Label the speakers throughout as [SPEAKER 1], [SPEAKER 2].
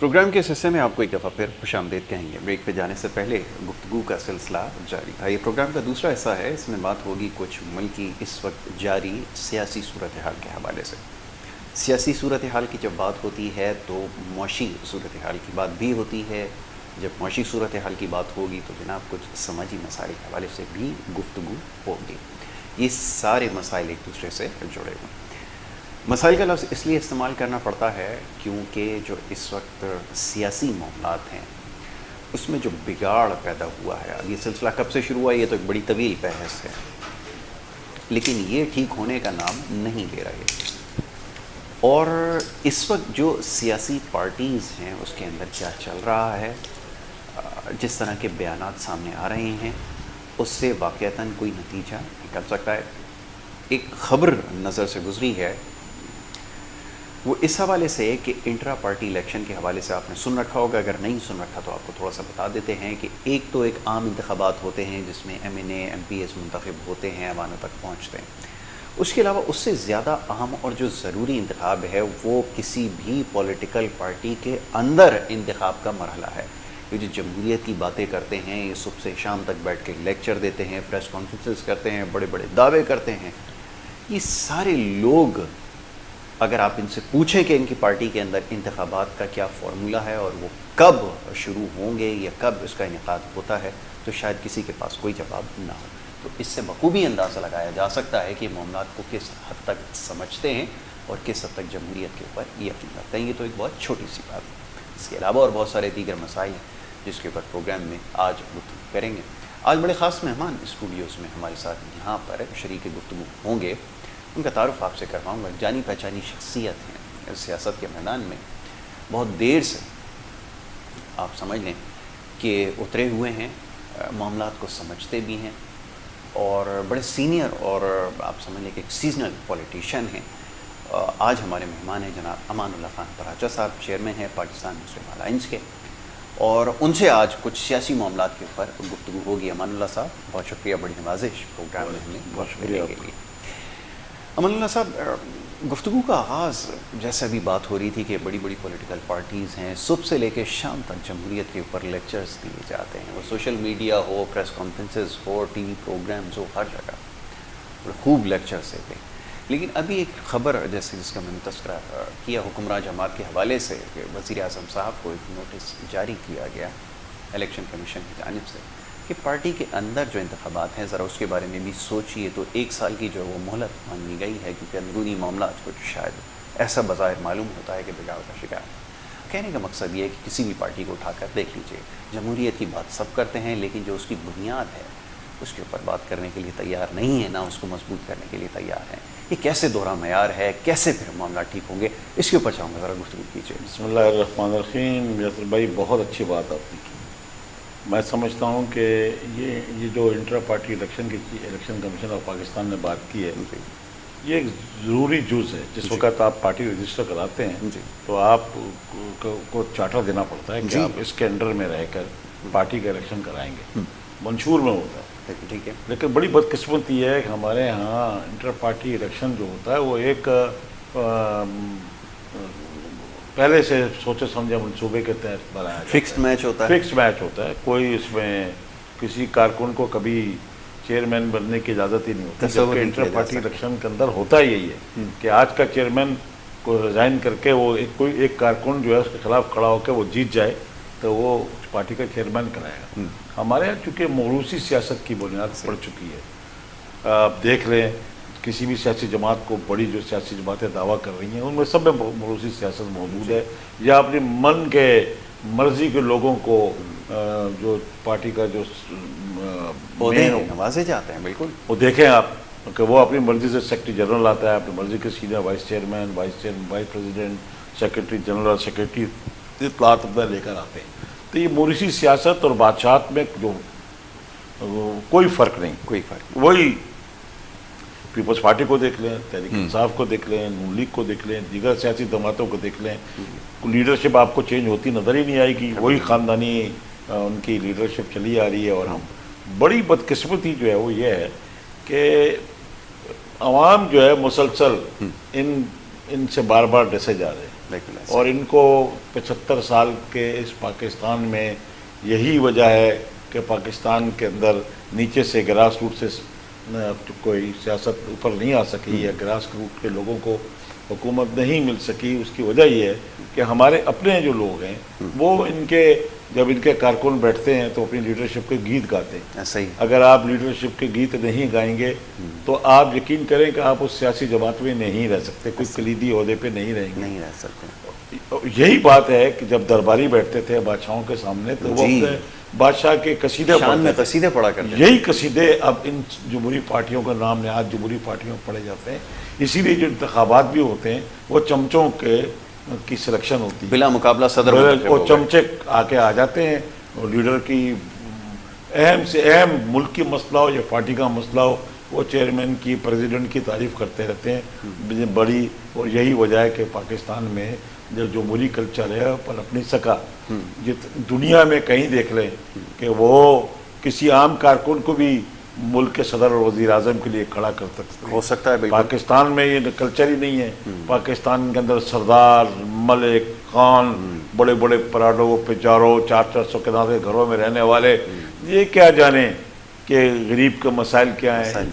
[SPEAKER 1] Programme کے اس حصے میں آپ کو ایک دفعہ پھر خوش آمدید کہیں گے۔ بریک پہ جانے سے پہلے گفتگو کا سلسلہ جاری تھا۔ یہ پروگرام کا دوسرا حصہ ہے، اس میں بات ہوگی کچھ ملکی اس وقت جاری سیاسی صورتحال کے حوالے سے۔ سیاسی صورتحال کی جب بات ہوتی ہے تو معاشی صورتحال کی بات بھی ہوتی ہے۔ جب معاشی صورتحال کی بات ہوگی تو جناب کچھ سماجی مسائل کے حوالے سے بھی گفتگو ہوگی۔ یہ سارے مسائل ایک دوسرے سے جڑے ہوئے ہیں۔ مسائل کا لفظ اس لیے استعمال کرنا پڑتا ہے کیونکہ جو اس وقت سیاسی معاملات ہیں اس میں جو بگاڑ پیدا ہوا ہے، اب یہ سلسلہ کب سے شروع ہوا یہ تو ایک بڑی طویل بحث ہے، لیکن یہ ٹھیک ہونے کا نام نہیں لے رہے۔ اور اس وقت جو سیاسی پارٹیز ہیں اس کے اندر کیا چل رہا ہے، جس طرح کے بیانات سامنے آ رہے ہیں، اس سے واقعتاً کوئی نتیجہ نکل سکتا ہے۔ ایک خبر نظر سے گزری ہے، وہ اس حوالے سے کہ انٹرا پارٹی الیکشن کے حوالے سے آپ نے سن رکھا ہوگا، اگر نہیں سن رکھا تو آپ کو تھوڑا سا بتا دیتے ہیں کہ ایک تو ایک عام انتخابات ہوتے ہیں جس میں M N A M P S منتخب ہوتے ہیں، عواموں تک پہنچتے ہیں۔ اس کے علاوہ اس سے زیادہ اہم اور جو ضروری انتخاب ہے وہ کسی بھی پولیٹیکل پارٹی کے اندر انتخاب کا مرحلہ ہے۔ یہ جو جمہوریت کی باتیں کرتے ہیں، یہ صبح سے شام تک بیٹھ کے لیکچر دیتے ہیں، پریس کانفرنسز کرتے ہیں، بڑے بڑے دعوے کرتے ہیں، یہ سارے لوگ اگر آپ ان سے پوچھیں کہ ان کی پارٹی کے اندر انتخابات کا کیا فارمولہ ہے اور وہ کب شروع ہوں گے یا کب اس کا انعقاد ہوتا ہے تو شاید کسی کے پاس کوئی جواب نہ ہو۔ تو اس سے بخوبی اندازہ لگایا جا سکتا ہے کہ معاملات کو کس حد تک سمجھتے ہیں اور کس حد تک جمہوریت کے اوپر یقین رکھتے ہیں۔ یہ تو ایک بہت چھوٹی سی بات ہے، اس کے علاوہ اور بہت سارے دیگر مسائل ہیں جس کے اوپر پروگرام میں آج گفتگو کریں گے۔ آج بڑے خاص مہمان اسٹوڈیوز میں ہمارے ساتھ یہاں پر شریک گفتگو ہوں گے، ان کا تعارف آپ سے کرواؤں گا۔ جانی پہچانی شخصیت ہیں سیاست کے میدان میں، بہت دیر سے آپ سمجھ لیں کہ اترے ہوئے ہیں، معاملات کو سمجھتے بھی ہیں اور بڑے سینئر اور آپ سمجھ لیں کہ ایک سیزنل پولیٹیشین ہیں۔ آج ہمارے مہمان ہیں جناب امان اللہ خان پراچا صاحب، چیئرمین ہیں پاکستان مسلم الائنس کے، اور ان سے آج کچھ سیاسی معاملات کے اوپر گفتگو ہوگی۔ امان اللہ صاحب بہت شکریہ، بڑی نوازش پروگرام میں ہمیں بہت شکریہ کے لیے۔ امان اللہ صاحب، گفتگو کا آغاز جیسے ابھی بات ہو رہی تھی کہ بڑی بڑی پولیٹیکل پارٹیز ہیں، صبح سے لے کے شام تک جمہوریت کے اوپر لیکچرز دیے جاتے ہیں، وہ سوشل میڈیا ہو، پریس کانفرنسز ہو، ٹی وی پروگرامز ہو، ہر جگہ خوب لیکچرز دیتے ہیں۔ لیکن ابھی ایک خبر جیسے جس کا میں نے تذکرہ کیا حکمراں جماعت کے حوالے سے کہ وزیر اعظم صاحب کو ایک نوٹس جاری کیا گیا الیکشن کمیشن کی جانب سے کہ پارٹی کے اندر جو انتخابات ہیں ذرا اس کے بارے میں بھی سوچیے، تو 1 سال کی جو وہ مہلت مانگی گئی ہے کیونکہ اندرونی معاملات کچھ شاید ایسا بظاہر معلوم ہوتا ہے کہ بگاڑ کا شکار ہے۔ کہنے کا مقصد یہ ہے کہ کسی بھی پارٹی کو اٹھا کر دیکھ لیجئے، جمہوریت کی بات سب کرتے ہیں لیکن جو اس کی بنیاد ہے اس کے اوپر بات کرنے کے لیے تیار نہیں ہے، نہ اس کو مضبوط کرنے کے لیے تیار ہیں۔ یہ کیسے دوہرا معیار ہے، کیسے پھر معاملات ٹھیک ہوں گے، اس کے اوپر چاہوں گا ذرا گفتگو کیجیے۔
[SPEAKER 2] بسم اللہ الرحمن الرحیم۔ یاسر بھائی بہت اچھی بات آپ نے کی۔ میں سمجھتا ہوں کہ یہ جو intra party election commission of Pakistan نے بات کی ہے، یہ ایک ضروری جز ہے۔ جس وقت آپ پارٹی رجسٹر کراتے ہیں تو آپ کو چارٹر دینا پڑتا ہے کہ آپ اس کے انڈر میں رہ کر پارٹی کا الیکشن کرائیں گے، منشور میں ہوتا ہے،
[SPEAKER 1] ٹھیک ہے۔
[SPEAKER 2] لیکن بڑی بدقسمتی یہ ہے کہ ہمارے ہاں انٹر پارٹی الیکشن جو ہوتا ہے وہ ایک پہلے سے سوچے سمجھے منصوبے کے تحت بنایا جاتا ہے،
[SPEAKER 1] فکسڈ میچ ہوتا ہے،
[SPEAKER 2] فکس میچ ہوتا ہے۔ کوئی اس میں کسی کارکن کو کبھی چیئرمین بننے کی اجازت ہی نہیں ہوتی، جبکہ انٹر پارٹی الیکشن کے اندر ہوتا یہی ہے کہ آج کا چیئرمین کو ریزائن کر کے وہ کوئی ایک کارکن جو ہے اس کے خلاف کھڑا ہو کے وہ جیت جائے تو وہ پارٹی کا چیئرمین کرائے گا۔ ہمارے یہاں چونکہ موروثی سیاست کی بنیاد پڑ چکی ہے، آپ دیکھ لیں کسی بھی سیاسی جماعت کو، بڑی جو سیاسی جماعتیں دعویٰ کر رہی ہیں ان میں سب میں موروثی سیاست موجود ہے، یا اپنی من کے مرضی کے لوگوں کو جو پارٹی کا جو
[SPEAKER 1] نوازے جاتے ہیں، بالکل
[SPEAKER 2] وہ دیکھیں آپ کہ وہ اپنی مرضی سے سیکرٹری جنرل آتا ہے، اپنی مرضی کے senior vice chairman, vice president, secretary general, secretary اطلاعات اپنا لے کر آتے ہیں۔ تو یہ موروثی سیاست اور بادشاہت میں جو کوئی فرق نہیں، وہی پیپلز پارٹی کو دیکھ لیں، تحریک انصاف کو دیکھ لیں، نون لیگ کو دیکھ لیں، دیگر سیاسی جماعتوں کو دیکھ لیں، لیڈرشپ آپ کو چینج ہوتی نظر ہی نہیں آئے گی، وہی خاندانی ان کی لیڈرشپ چلی آ رہی ہے۔ اور ہم بڑی بدقسمتی جو ہے وہ یہ ہے کہ عوام جو ہے مسلسل ان ان سے بار بار ڈسے جا رہے ہیں،
[SPEAKER 1] بالکل ایسا۔
[SPEAKER 2] اور ان کو 75 سال کے اس پاکستان میں یہی وجہ ہے کہ پاکستان کے اندر نیچے سے گراس روٹ سے کوئی سیاست اوپر نہیں آ سکی، یا گراس روٹ کے لوگوں کو حکومت نہیں مل سکی۔ اس کی وجہ یہ ہے کہ ہمارے اپنے جو لوگ ہیں وہ جب ان کے کارکن بیٹھتے ہیں تو اپنی لیڈرشپ کے گیت گاتے ہیں۔
[SPEAKER 1] صحیح۔
[SPEAKER 2] اگر آپ لیڈرشپ کے گیت نہیں گائیں گے تو آپ یقین کریں کہ آپ اس سیاسی جماعت میں نہیں رہ سکتے، کوئی کلیدی عہدے پہ نہیں رہیں گے،
[SPEAKER 1] نہیں رہ سکتے۔
[SPEAKER 2] یہی بات ہے کہ جب درباری بیٹھتے تھے بادشاہوں کے سامنے تو وہ اپنے بادشاہ کے قصیدے
[SPEAKER 1] شان میں
[SPEAKER 2] پڑھتے
[SPEAKER 1] قصیدے پڑھا کرتے
[SPEAKER 2] تھے۔ یہی قصیدے اب ان جمہوری پارٹیوں کا نام نہاد جمہوری پارٹیوں پڑھے جاتے ہیں، اسی لیے جو انتخابات بھی ہوتے ہیں وہ چمچوں کی سلیکشن ہوتی ہے،
[SPEAKER 1] بلا مقابلہ صدر
[SPEAKER 2] وہ چمچے آ کے آ جاتے ہیں، اور لیڈر کی اہم سے اہم ملک کی مسئلہ ہو یا پارٹی کا مسئلہ ہو وہ چیئرمین کی پریزیڈنٹ کی تعریف کرتے رہتے ہیں بڑی۔ اور یہی وجہ ہے کہ پاکستان میں جو جمہوری کلچر ہے پنپ نہیں سکا۔ دنیا میں کہیں دیکھ لیں کہ وہ کسی عام کارکن کو بھی ملک کے صدر اور وزیر اعظم کے لیے کھڑا کر سکتے
[SPEAKER 1] ہو سکتا ہے۔ بالکل
[SPEAKER 2] پاکستان میں یہ کلچر ہی نہیں ہے۔ پاکستان کے اندر سردار، ملک، خان، بڑے بڑے پراڈو پچارو 400 کے گھروں میں رہنے والے، یہ کیا جانے کہ غریب کے مسائل کیا ہیں۔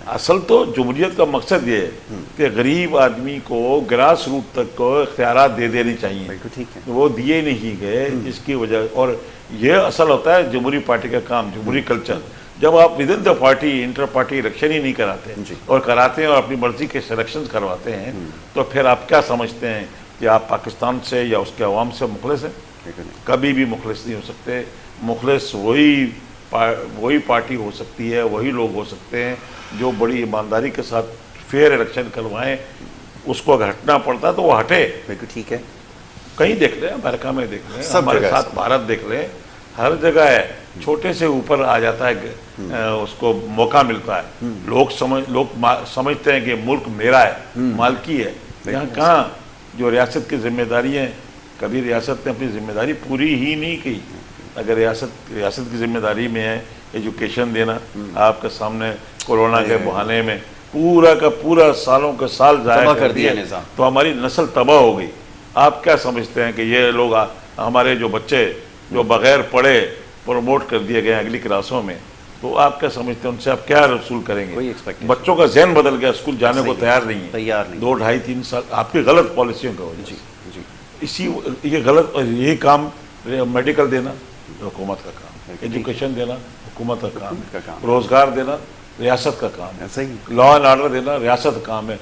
[SPEAKER 2] اصل تو جمہوریت کا مقصد یہ ہے کہ غریب آدمی کو گراس روٹ تک کو اختیارات دے دینی چاہیے،
[SPEAKER 1] ٹھیک ہے۔
[SPEAKER 2] وہ دیے نہیں گئے، جس کی وجہ، اور یہ اصل ہوتا ہے جمہوری پارٹی کا کام، جمہوری کلچر۔ جب آپ within the party inter party election ہی نہیں کراتے اور کراتے ہیں اور اپنی مرضی کے سلیکشن کرواتے ہیں تو پھر آپ کیا سمجھتے ہیں کہ آپ پاکستان سے یا اس کے عوام سے مخلص ہیں؟ کبھی بھی مخلص نہیں ہو سکتے۔ مخلص وہی پارٹی ہو سکتی ہے، وہی لوگ ہو سکتے ہیں جو بڑی ایمانداری کے ساتھ فیئر الیکشن کروائیں۔ اس کو اگر ہٹنا پڑتا ہے تو وہ ہٹے۔
[SPEAKER 1] بالکل ٹھیک ہے۔
[SPEAKER 2] کہیں دیکھ لیں، امریکہ میں دیکھ لیں، ہمارے ساتھ بھارت دیکھ لیں، ہر جگہ ہے، چھوٹے سے اوپر آ جاتا ہے، اس کو موقع ملتا ہے۔ لوگ سمجھتے ہیں کہ ملک میرا ہے، مالکی ہے۔ یہاں کہاں جو ریاست کی ذمہ داری ہیں، کبھی ریاست نے اپنی ذمہ داری پوری ہی نہیں کی۔ اگر ریاست کی ذمہ داری میں ہے ایجوکیشن دینا، آپ کے سامنے کورونا کے بہانے میں پورا کا پورا سالوں کے سال ضائع کر دیا تو ہماری نسل تباہ ہو گئی۔ آپ کیا سمجھتے ہیں کہ یہ لوگ ہمارے جو بچے جو بغیر پڑھے پروموٹ کر دیے گئے اگلی کلاسوں میں، تو آپ کیا سمجھتے ہیں ان سے آپ کیا رسول کریں گے؟ بچوں کا ذہن بدل گیا، اسکول جانے کو تیار نہیں ہے، 2 ڈھائی 3 سال آپ کی غلط پالیسیوں کی وجہ سے۔ یہ غلط، اور یہ کام میڈیکل دینا حکومت کا کام ہے، ایجوکیشن دینا حکومت کا کام ہے، روزگار دینا ریاست کا کام ہے، لا اینڈ آرڈر دینا ریاست کا کام ہے۔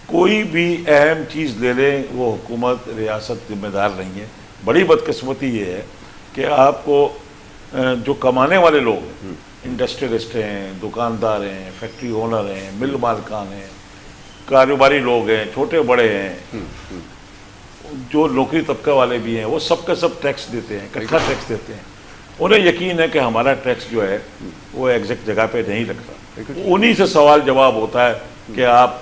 [SPEAKER 2] کوئی بھی اہم چیز لے لیں وہ حکومت ریاست ذمہ دار نہیں ہے۔ بڑی بدقسمتی یہ ہے کہ آپ کو جو کمانے والے لوگ ہیں، انڈسٹریلسٹ ہیں، دکاندار ہیں، فیکٹری اونر ہیں، مل مالکان ہیں، کاروباری لوگ ہیں، چھوٹے بڑے ہیں، جو نوکری طبقہ والے بھی ہیں، وہ سب کا سب ٹیکس دیتے ہیں، اکٹھا ٹیکس دیتے ہیں۔ انہیں یقین ہے کہ ہمارا ٹیکس جو ہے وہ ایگزیکٹ جگہ پہ نہیں لگتا۔ انہی سے سوال جواب ہوتا ہے کہ آپ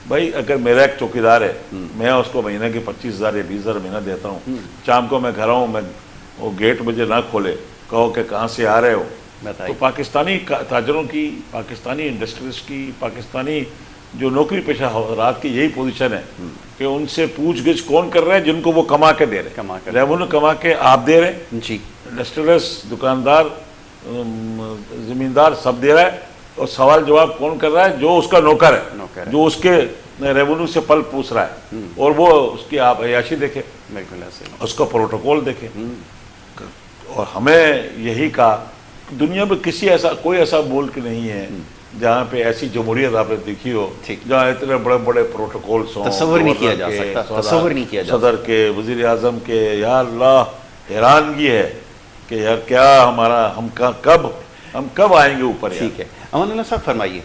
[SPEAKER 2] بھائی اگر میرا ایک چوکیدار ہے، میں اس کو مہینے کے 25,000 یا 20,000 مہینہ دیتا ہوں، شام کو میں گھر آؤں، میں وہ گیٹ مجھے نہ کھولے، کہو کہ کہاں سے آ رہے ہو، تو پاکستانی تاجروں کی، پاکستانی انڈسٹریز کی، پاکستانی جو نوکری پیشہ حضرات کی یہی پوزیشن ہے کہ ان سے پوچھ گچھ کون کر رہے ہیں؟ جن کو وہ کما کے دے رہے ہیں، ریونیو کما کے آپ دے رہے ہیں، انڈسٹریلسٹ، دکاندار، زمیندار سب دے رہا ہے، اور سوال جواب کون کر رہا ہے؟ جو اس کا نوکر ہے، جو اس کے ریونیو سے پل پوچھ رہا ہے، اور وہ اس کی آپ عیاشی دیکھیں، اس کا پروٹوکول دیکھیں۔ اور ہمیں یہی کہا، دنیا میں کوئی ایسا ملک نہیں ہے جہاں پہ ایسی جمہوریت آپ نے دیکھی ہو جہاں اتنے بڑے بڑے پروٹوکولز ہوں،
[SPEAKER 1] تصور نہیں کیا جا سکتا، تصور نہیں کیا جا سکتا،
[SPEAKER 2] صدر کے، وزیر اعظم کے۔ یا اللہ، حیرانگی ہے کہ یار کیا ہمارا، ہم کب آئیں گے اوپر؟
[SPEAKER 1] ٹھیک ہے امان اللہ صاحب، فرمائیے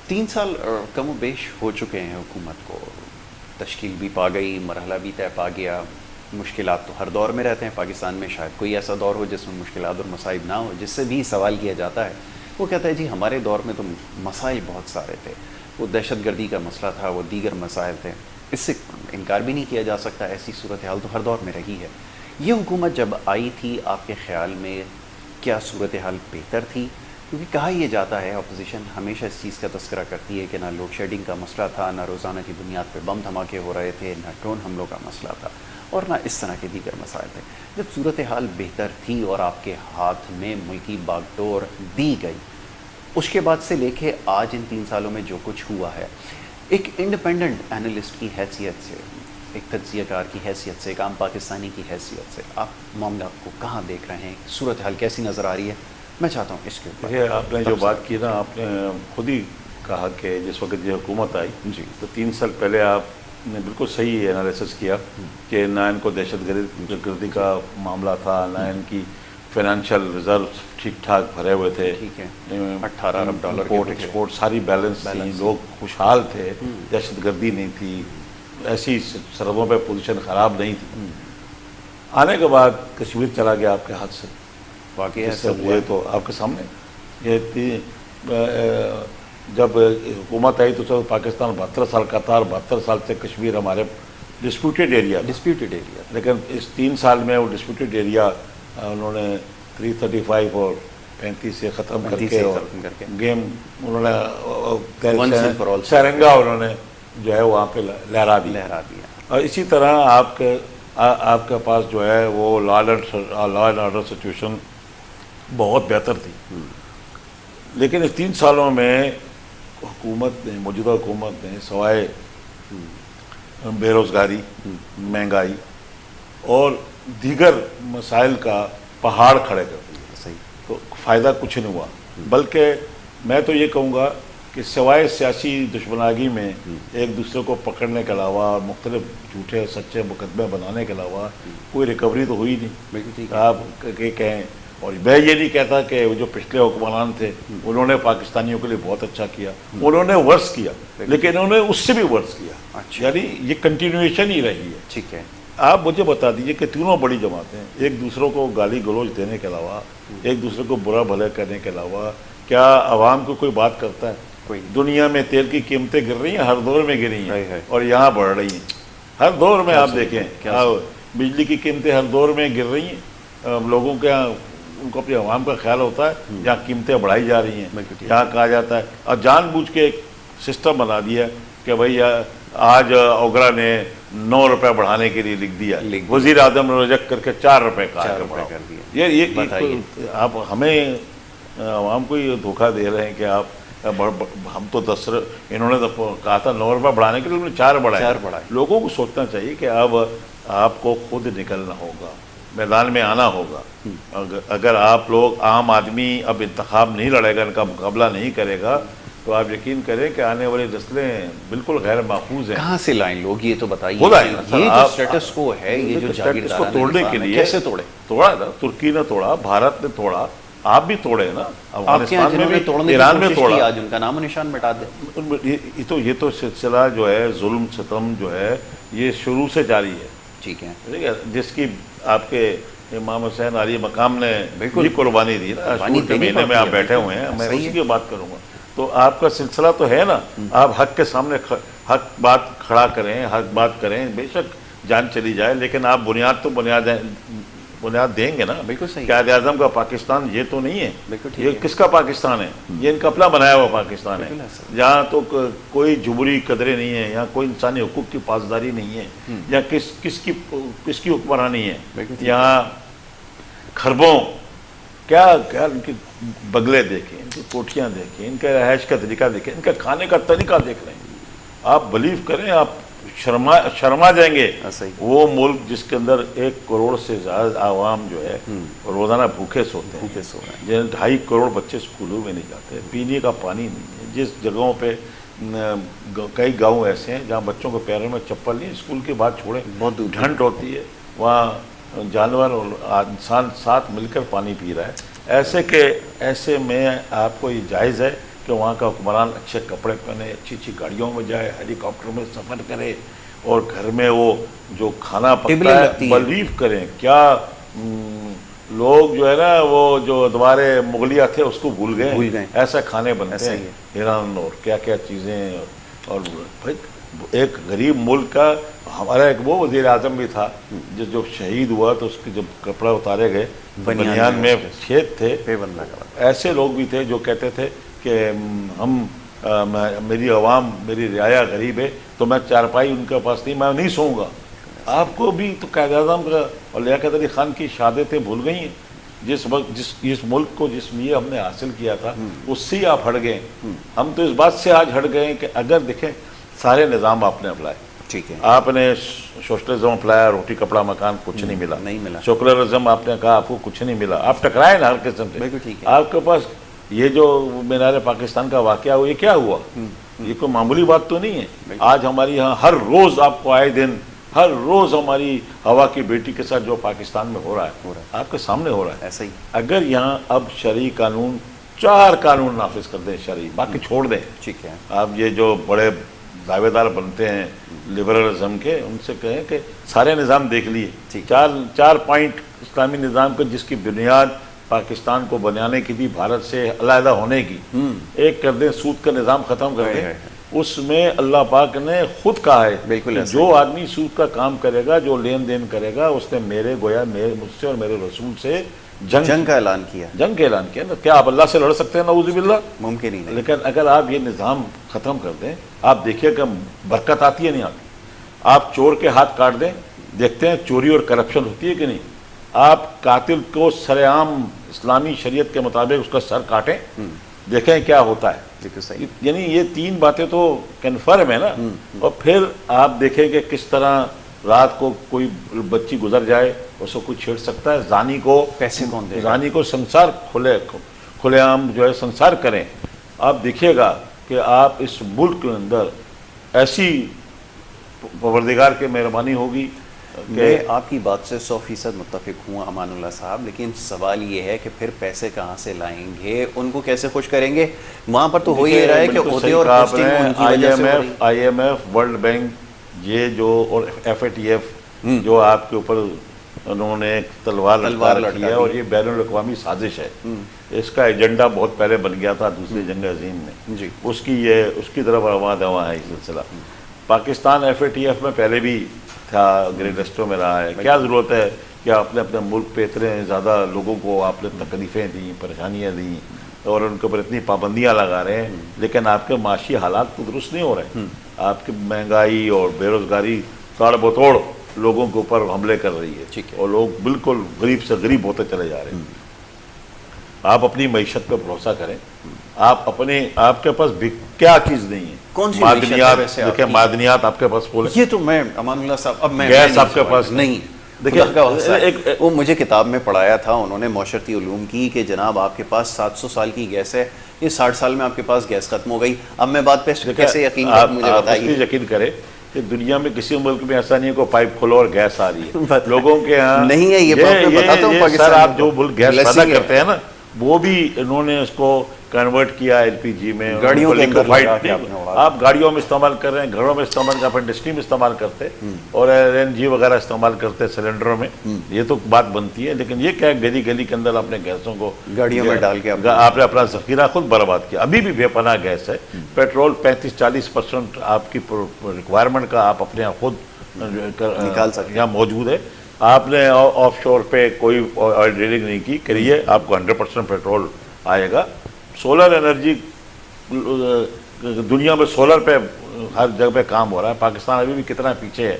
[SPEAKER 1] 3 سال کم و بیش ہو چکے ہیں حکومت کو، تشکیل بھی پا گئی، مرحلہ بھی طے پا گیا، مشکلات تو ہر دور میں رہتے ہیں پاکستان میں، شاید کوئی ایسا دور ہو جس میں مشکلات اور مصائب نہ ہو۔ جس سے بھی سوال کیا جاتا ہے وہ کہتا ہے جی ہمارے دور میں تو مسائل بہت سارے تھے، وہ دہشت گردی کا مسئلہ تھا، وہ دیگر مسائل تھے، اس سے انکار بھی نہیں کیا جا سکتا، ایسی صورتحال تو ہر دور میں رہی ہے۔ یہ حکومت جب آئی تھی آپ کے خیال میں کیا صورتحال بہتر تھی کیونکہ کہا یہ جاتا ہے، اپوزیشن ہمیشہ اس چیز کا تذکرہ کرتی ہے کہ نہ لوڈ شیڈنگ کا مسئلہ تھا، نہ روزانہ کی بنیاد پہ بم دھماکے ہو رہے تھے، نہ ڈرون حملوں کا مسئلہ تھا، اور نہ اس طرح کے دیگر مسائل تھے۔ جب صورتحال بہتر تھی اور آپ کے ہاتھ میں ملکی باغ ڈور دی گئی، اس کے بعد سے لے کے آج ان 3 سالوں میں جو کچھ ہوا ہے، ایک انڈیپینڈنٹ اینالسٹ کی حیثیت سے، ایک تجزیہ کار کی حیثیت سے، ایک عام پاکستانی کی حیثیت سے، آپ معاملات کو کہاں دیکھ رہے ہیں؟ صورتحال کیسی نظر آ رہی ہے؟ میں چاہتا ہوں اس کے اوپر
[SPEAKER 2] آپ نے جو بات کی نا، آپ نے خود ہی کہا کہ جس وقت یہ حکومت آئی
[SPEAKER 1] جی
[SPEAKER 2] تو 3 سال پہلے آپ نے بالکل صحیح انالیسس کیا کہ نہ ان کو دہشت گردی کا معاملہ تھا، نہ ان کی فائنینشیل ریزرو ٹھیک ٹھاک بھرے ہوئے تھے،
[SPEAKER 1] ٹھیک ہے، 18 ارب ڈالر
[SPEAKER 2] امپورٹ ایکسپورٹ ساری بیلنس تھی، لوگ خوشحال تھے، دہشت گردی نہیں تھی، ایسی سرحدوں پہ پوزیشن خراب نہیں تھی۔ آنے کے بعد کشمیر چلا گیا آپ کے ہاتھ سے،
[SPEAKER 1] واقعی
[SPEAKER 2] یہ تو آپ کے سامنے یہ جب حکومت آئی تو پاکستان 72 سال کا تھا، اور 72 سال سے کشمیر ہمارے ڈسپیوٹیڈ ایریا، لیکن اس 3 سال میں وہ ڈسپیوٹیڈ ایریا انہوں نے 335 اور 35 سے ختم کر کے گیم انہوں نے سرنگا انہوں نے جو ہے وہاں پہ لہرا دیا۔ اور اسی طرح آپ کے پاس جو ہے وہ لا اینڈ آرڈر سچویشن بہت بہتر تھی، لیکن اس 3 سالوں میں حکومت نے، موجودہ حکومت نے، سوائے بے روزگاری، مہنگائی اور دیگر مسائل کا پہاڑ کھڑے کر دیا،
[SPEAKER 1] صحیح،
[SPEAKER 2] تو فائدہ کچھ نہیں ہوا۔ بلکہ میں تو یہ کہوں گا کہ سوائے سیاسی دشمناگی میں ایک دوسرے کو پکڑنے کے علاوہ اور مختلف جھوٹے سچے مقدمے بنانے کے علاوہ کوئی ریکوری تو ہوئی نہیں۔ آپ کہیں، اور میں یہ نہیں کہتا کہ وہ جو پچھلے حکمران تھے انہوں نے پاکستانیوں کے لیے بہت اچھا کیا، انہوں نے ورس کیا، لیکن انہوں نے اس سے بھی ورس کیا، یعنی یہ کنٹینیویشن ہی رہی ہے۔
[SPEAKER 1] ٹھیک ہے،
[SPEAKER 2] آپ مجھے بتا دیجئے کہ تینوں بڑی جماعتیں ایک دوسروں کو گالی گلوچ دینے کے علاوہ، ایک دوسرے کو برا بھلا کرنے کے علاوہ کیا عوام کو کوئی بات کرتا ہے؟
[SPEAKER 1] کوئی
[SPEAKER 2] دنیا میں تیل کی قیمتیں گر رہی ہیں، ہر دور میں گری ہیں اور یہاں بڑھ رہی ہیں، ہر دور میں آپ دیکھیں، بجلی کی قیمتیں ہر دور میں گر رہی ہیں، لوگوں کے ان کو اپنے عوام کا خیال ہوتا ہے، جہاں قیمتیں بڑھائی جا رہی ہیں یہاں کہا جاتا ہے، اور جان بوجھ کے ایک سسٹم بنا دیا کہ بھائی آج اوگرا نے 9 روپے بڑھانے کے لیے لکھ دیا، وزیر اعظم نے رجیکٹ کر کے 4 روپے کر دیا۔ یہ آپ ہمیں عوام کو یہ دھوکہ دے رہے ہیں کہ آپ ہم تو 10 انہوں نے تو کہا تھا 9 روپے بڑھانے کے لیے، انہوں نے 4 بڑھائے۔ لوگوں کو سوچنا چاہیے کہ اب آپ کو خود نکلنا ہوگا، میدان میں آنا ہوگا۔ اگر آپ لوگ، عام آدمی اب انتخاب نہیں لڑے گا، ان کا مقابلہ نہیں کرے گا، تو آپ یقین کریں کہ آنے والی نسلیں بالکل غیر محفوظ ہیں۔
[SPEAKER 1] کہاں سے لائیں لوگ، یہ تو بتائیے،
[SPEAKER 2] یہ
[SPEAKER 1] جو سٹیٹس کو ہے، یہ جو
[SPEAKER 2] سٹیٹس کو توڑنے کے لیے
[SPEAKER 1] کیسے
[SPEAKER 2] توڑا نا، ترکی نے توڑا، بھارت نے توڑا، آپ بھی توڑے نا، افغانستان میں بھی، ایران میں توڑا،
[SPEAKER 1] آج ان کا نام و نشان مٹا دیں۔
[SPEAKER 2] یہ تو سلسلہ جو ہے ظلم ستم جو ہے یہ شروع سے جاری ہے،
[SPEAKER 1] ٹھیک ہے،
[SPEAKER 2] جس کی آپ کے امام حسین علی مقام نے بھی قربانی دی نا، شور کے مہینے میں آپ بیٹھے ہوئے ہیں، میں اسی کی بات کروں گا۔ تو آپ کا سلسلہ تو ہے نا، آپ حق کے سامنے حق بات کھڑا کریں، حق بات کریں، بے شک جان چلی جائے، لیکن آپ بنیاد تو بنیاد دیں گے نا۔
[SPEAKER 1] بالکل صحیح،
[SPEAKER 2] قائد اعظم کا پاکستان یہ تو نہیں ہے، یہ کس کا پاکستان ہے؟ یہ ان کا اپنا بنایا ہوا پاکستان ہے، جہاں تو کوئی جمہوری قدریں نہیں ہیں، یہاں کوئی انسانی حقوق کی پاسداری نہیں ہے، یہاں کس کی حکمرانی ہے؟ یہاں خربوں کیا ان کے بگلے دیکھیں، ان کی کوٹھیاں دیکھیں، ان کے رہائش کا طریقہ دیکھیں، ان کے کھانے کا طریقہ دیکھ رہے ہیں، آپ بلیو کریں، آپ شرما جائیں گے۔ وہ ملک جس کے اندر 1 کروڑ سے زیادہ عوام جو ہے روزانہ بھوکے سوتے ہیں، جن 2.5 کروڑ بچے اسکولوں میں نہیں جاتے، پینے کا پانی نہیں ہے، جس جگہوں پہ کئی گاؤں ایسے ہیں جہاں بچوں کے پیروں میں چپل نہیں، اسکول کے بعد چھوڑیں، بہت ڈھنڈ ہوتی ہے، وہاں جانور اور انسان ساتھ مل کر پانی پی رہا ہے۔ ایسے میں آپ کو یہ جائز ہے کہ وہاں کا حکمران اچھے کپڑے پہنے، اچھی گاڑیوں میں جائے، ہیلی کاپٹر میں سفر کرے، اور گھر میں وہ جو کھانا پکتا ہے، بلیو کریں کیا لوگ جو ہے نا وہ جو دوبارے مغلیہ تھے اس کو بھول گئے، ایسا کھانے بنتے ہیں ایران، اور کیا چیزیں، اور ایک غریب ملک کا ہمارا ایک وہ وزیر اعظم بھی تھا جو شہید ہوا تو اس کے جب کپڑا اتارے گئے بنیان میں چھید تھے. ایسے لوگ بھی تھے جو کہتے تھے کہ میری عوام میری رعایا غریب ہے تو میں چارپائی ان کے پاس نہیں، میں نہیں سوؤں گا. آپ کو بھی تو قائد اعظم کا اور لیاقت علی خان کی شہادتیں بھول گئی ہیں. جس وقت جس ملک کو جس لیے ہم نے حاصل کیا تھا اس سے آپ ہٹ گئے. ہم تو اس بات سے آج ہٹ گئے کہ اگر دیکھیں سارے نظام آپ نے اپلائے، ٹھیک ہے، آپ نے سوشلزم اپلایا، روٹی کپڑا مکان کچھ نہیں ملا. سیکولرزم آپ نے کہا آپ کو کچھ نہیں ملا، آپ ٹکرائے نا ہر قسم سے. آپ کے پاس یہ جو مینار پاکستان کا واقعہ ہوا، یہ کیا ہوا؟ یہ کوئی معمولی بات تو نہیں ہے. آج ہماری یہاں ہر روز آپ کو آئے دن ہر روز ہماری ہوا کی بیٹی کے ساتھ جو پاکستان میں ہو رہا ہے آپ کے سامنے ہو رہا ہے. ایسا ہی اگر یہاں اب شرعی قانون 4 قانون نافذ کر دیں شرعی، باقی چھوڑ دیں. ٹھیک ہے، آپ یہ جو بڑے دعوے دار بنتے ہیں لبرلزم کے، ان سے کہیں کہ سارے نظام دیکھ لیے، 4 پوائنٹ اسلامی نظام کا جس کی بنیاد پاکستان کو بنانے کی تھی بھارت سے علیحدہ ہونے کی، ایک کر دیں، سود کا نظام ختم کر دیں. اس میں اللہ پاک نے خود کہا ہے کہ جو آدمی سود کا کام کرے گا، جو لین دین کرے گا، اس نے مجھ سے اور میرے رسول سے جنگ کا اعلان کیا. جنگ کا اعلان کیا نا. کیا آپ اللہ سے لڑ سکتے ہیں؟ نعوذ باللہ، ممکن ہی نہیں. لیکن اگر آپ یہ نظام ختم کر دیں، آپ دیکھیے کہ برکت آتی ہے نہیں آتی. آپ چور کے ہاتھ کاٹ دیں، دیکھتے ہیں چوری اور کرپشن ہوتی ہے کہ نہیں. آپ قاتل کو سر عام اسلامی شریعت کے مطابق اس کا سر کاٹیں، دیکھیں کیا ہوتا ہے. یعنی یہ 3 باتیں تو کنفرم ہے نا. اور پھر آپ دیکھیں کہ کس طرح رات کو کوئی بچی گزر جائے اس کو کوئی چھیڑ سکتا ہے. زانی کو پیسے کون دے؟ زانی کو سنسار کھلے عام جو ہے سنسار کریں. آپ دیکھیے گا کہ آپ اس ملک کے اندر ایسی پروردگار کی مہربانی ہوگی.
[SPEAKER 1] میں آپ کی بات سے 100% متفق ہوں امان اللہ صاحب، لیکن سوال یہ ہے کہ پھر پیسے کہاں سے لائیں گے؟ ان کو کیسے خوش کریں گے؟ وہاں پر تو ہو ہی رہا ہے کہ عہدے اور پوسٹنگ ان کی وجہ سے ہو رہی ہے.
[SPEAKER 2] I M F, world bank, یہ جو اور FATF جو آپ کے اوپر انہوں نے تلوار لٹکی ہے، اور یہ بین الاقوامی سازش ہے. اس کا ایجنڈا بہت پہلے بن گیا تھا دوسری جنگ عظیم میں. اس کی طرف رواں دواں ہے یہ سلسلہ. پاکستان FATF میں پہلے بھی تھا، گریٹ ایسٹرو میں رہا ہے. کیا ضرورت ہے کہ آپ نے اپنے ملک پہ اتنے زیادہ لوگوں کو آپ نے تکلیفیں دیں، پریشانیاں دیں، اور ان کے اوپر اتنی پابندیاں لگا رہے ہیں، لیکن آپ کے معاشی حالات تو درست نہیں ہو رہے ہیں. آپ کی مہنگائی اور بے روزگاری تاڑ بتوڑ لوگوں کے اوپر حملے کر رہی ہے، اور لوگ بالکل غریب سے غریب ہوتے چلے جا رہے ہیں. آپ اپنی معیشت پہ بھروسہ کریں. آپ کے پاس کیا چیز نہیں ہے؟
[SPEAKER 1] کون سی
[SPEAKER 2] معدنیات؟ دیکھیں معدنیات آپ کے پاس پھول،
[SPEAKER 1] یہ تو میں امان اللہ صاحب اب میں
[SPEAKER 2] گیس آپ کے پاس
[SPEAKER 1] نہیں. دیکھیں وہ مجھے کتاب میں پڑھایا تھا انہوں نے معاشرتی علوم کی کہ جناب آپ کے پاس 700 سال کی گیس ہے، یہ 60 سال میں آپ کے پاس گیس ختم ہو گئی. اب میں بات پہ کیسے یقین کروں؟ مجھے بتائیے.
[SPEAKER 2] یقین کرے کہ دنیا میں کسی ملک میں ایسا نہیں ہے کہ پائپ کھولو اور گیس آ رہی ہے. لوگوں کے یہاں نہیں ہے. یہ بات میں بتاتا ہوں پاکستان آپ جو ملک گیس پیدا کرتے ہیں نا، وہ بھی انہوں نے اس کو کنورٹ کیا LPG میں.
[SPEAKER 1] گاڑیوں کے اندر
[SPEAKER 2] آپ گاڑیوں میں استعمال کر رہے ہیں، گھروں میں استعمال کر، انڈسٹری میں استعمال کرتے، اور LNG وغیرہ استعمال کرتے سلنڈروں میں. یہ تو بات بنتی ہے، لیکن یہ کیا گلی گلی کے اندر اپنے گیسوں کو
[SPEAKER 1] گاڑیوں میں ڈال کے
[SPEAKER 2] آپ نے اپنا ذخیرہ خود برباد کیا. ابھی بھی بے پناہ گیس ہے. پیٹرول 35-40% آپ کی ریکوائرمنٹ کا آپ اپنے خود
[SPEAKER 1] نکال سکتے
[SPEAKER 2] یہاں موجود ہے. آپ نے آف شور پہ کوئی آئل ڈرلنگ نہیں کی، کریے، آپ کو 100% پیٹرول آئے گا. سولر انرجی دنیا میں سولر پہ ہر جگہ پہ کام ہو رہا ہے. پاکستان ابھی بھی کتنا پیچھے ہے.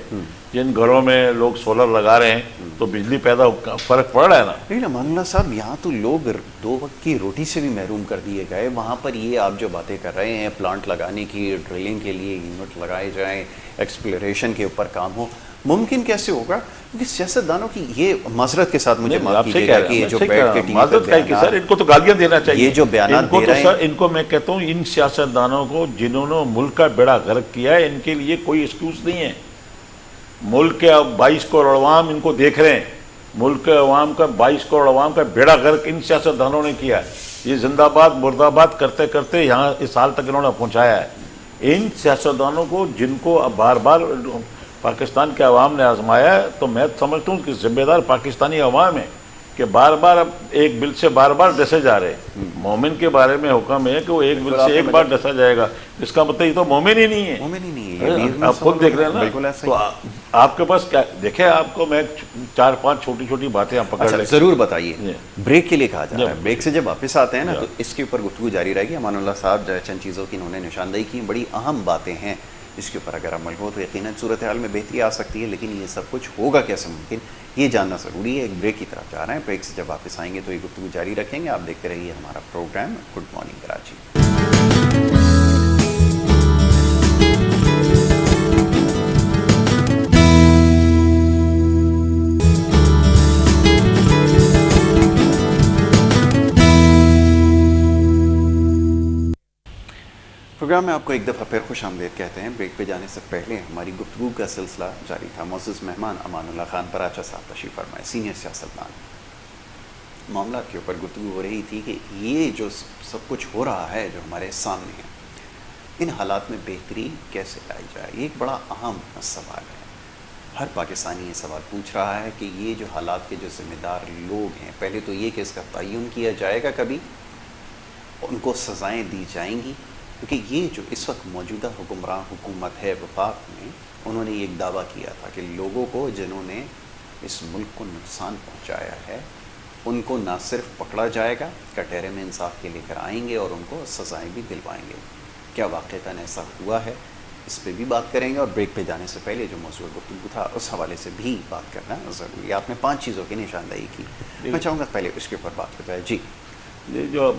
[SPEAKER 2] جن گھروں میں لوگ سولر لگا رہے ہیں تو بجلی پیدا فرق پڑ رہا ہے نا.
[SPEAKER 1] لیکن امان اللہ صاحب یہاں تو لوگ 2 وقت کی روٹی سے بھی محروم کر دیے گئے. وہاں پر یہ آپ جو باتیں کر رہے ہیں پلانٹ لگانے کی، ڈرلنگ کے لیے یونٹ لگائے جائیں، ایکسپلوریشن کے اوپر کام ہو، ممکن کیسے ہوگا؟ کیونکہ سیاستدانوں کی یہ معذرت کے ساتھ مجھے معاف کیجیے گا کہ یہ جو بیٹھ کے ٹی وی پہ
[SPEAKER 2] سر ان کو تو گالیاں دینا چاہیے.
[SPEAKER 1] یہ جو بیانات دے رہے ہیں
[SPEAKER 2] ان کو میں کہتا ہوں ان سیاستدانوں کو جنہوں نے ملک کا بیڑا غرق کیا ہے، ان کے لیے کوئی ایکسکیوز نہیں ہے. ملک کے 22 کروڑ عوام ان کو دیکھ رہے ہیں. ملک کے عوام کا 22 کروڑ عوام کا بیڑا غرق ان سیاستدانوں نے کیا ہے. یہ زندہ باد مردہ باد کرتے کرتے یہاں اس حال تک انہوں نے پہنچایا ہے. ان سیاستدانوں کو جن کو اب بار بار پاکستان کے عوام نے آزمایا ہے، تو میں سمجھتا ہوں کہ ذمہ دار پاکستانی عوام ہے. کہ بار بار اب ایک بل سے بار بار ڈسے جا رہے ہیں. مومن کے بارے میں حکم ہے کہ وہ ایک بل سے ایک بار ڈسا جائے گا. اس کا مطلب یہ تو مومن ہی نہیں ہے.
[SPEAKER 1] مومن ہی نہیں ہے.
[SPEAKER 2] آپ خود دیکھ رہے ہیں نا. تو آپ کے پاس کیا دیکھیں, آپ کو میں 4-5 چھوٹی چھوٹی باتیں آپ پکڑ لیں.
[SPEAKER 1] ضرور بتائیے. بریک کے لیے کہا جا رہا ہے, بریک سے جب واپس آتے ہیں نا تو اس کے اوپر گفتگو جاری رہے گی. امان اللہ صاحب چند چیزوں کی انہوں نے نشاندہی کی, بڑی اہم باتیں ہیں اس کے اوپر اگر عمل ہو تو یقیناً صورتحال میں بہتری آ سکتی ہے. لیکن یہ سب کچھ ہوگا کیسے ممکن, یہ جاننا ضروری ہے. ایک بریک کی طرف جا رہے ہیں, بریک سے جب واپس آئیں گے تو یہ گفتگو جاری رکھیں گے. آپ دیکھتے رہیے ہمارا programme good morning Karachi. Programme میں آپ کو ایک دفعہ پھر خوش آمدید کہتے ہیں. بریک پہ جانے سے پہلے ہماری گفتگو کا سلسلہ جاری تھا. معزز مہمان امان اللہ خان پراچا صاحب تشریف فرمائے, سینئر سیاستدان. معاملات کے اوپر گفتگو ہو رہی تھی کہ یہ جو سب کچھ ہو رہا ہے جو ہمارے سامنے ہے, ان حالات میں بہتری کیسے لائی جائے, یہ ایک بڑا اہم سوال ہے. ہر پاکستانی یہ سوال پوچھ رہا ہے کہ یہ جو حالات کے جو ذمہ دار لوگ ہیں, پہلے تو یہ کہ اس کا تعین کیا جائے گا کبھی, ان کو سزائیں دی جائیں گی, کیونکہ یہ جو اس وقت موجودہ حکمراں حکومت ہے وفاق میں, انہوں نے ایک دعویٰ کیا تھا کہ لوگوں کو جنہوں نے اس ملک کو نقصان پہنچایا ہے ان کو نہ صرف پکڑا جائے گا, کٹہرے میں انصاف کے لے کر آئیں گے اور ان کو سزائیں بھی دلوائیں گے. کیا واقعتاً ایسا ہوا ہے, اس پہ بھی بات کریں گے. اور بریک پہ جانے سے پہلے جو موضوع گفتگو تھا اس حوالے سے بھی بات کرنا ضروری ہے. آپ نے 5 چیزوں کی نشاندہی کی, میں چاہوں گا پہلے اس کے اوپر بات ہو جائے. جی,
[SPEAKER 2] یہ جو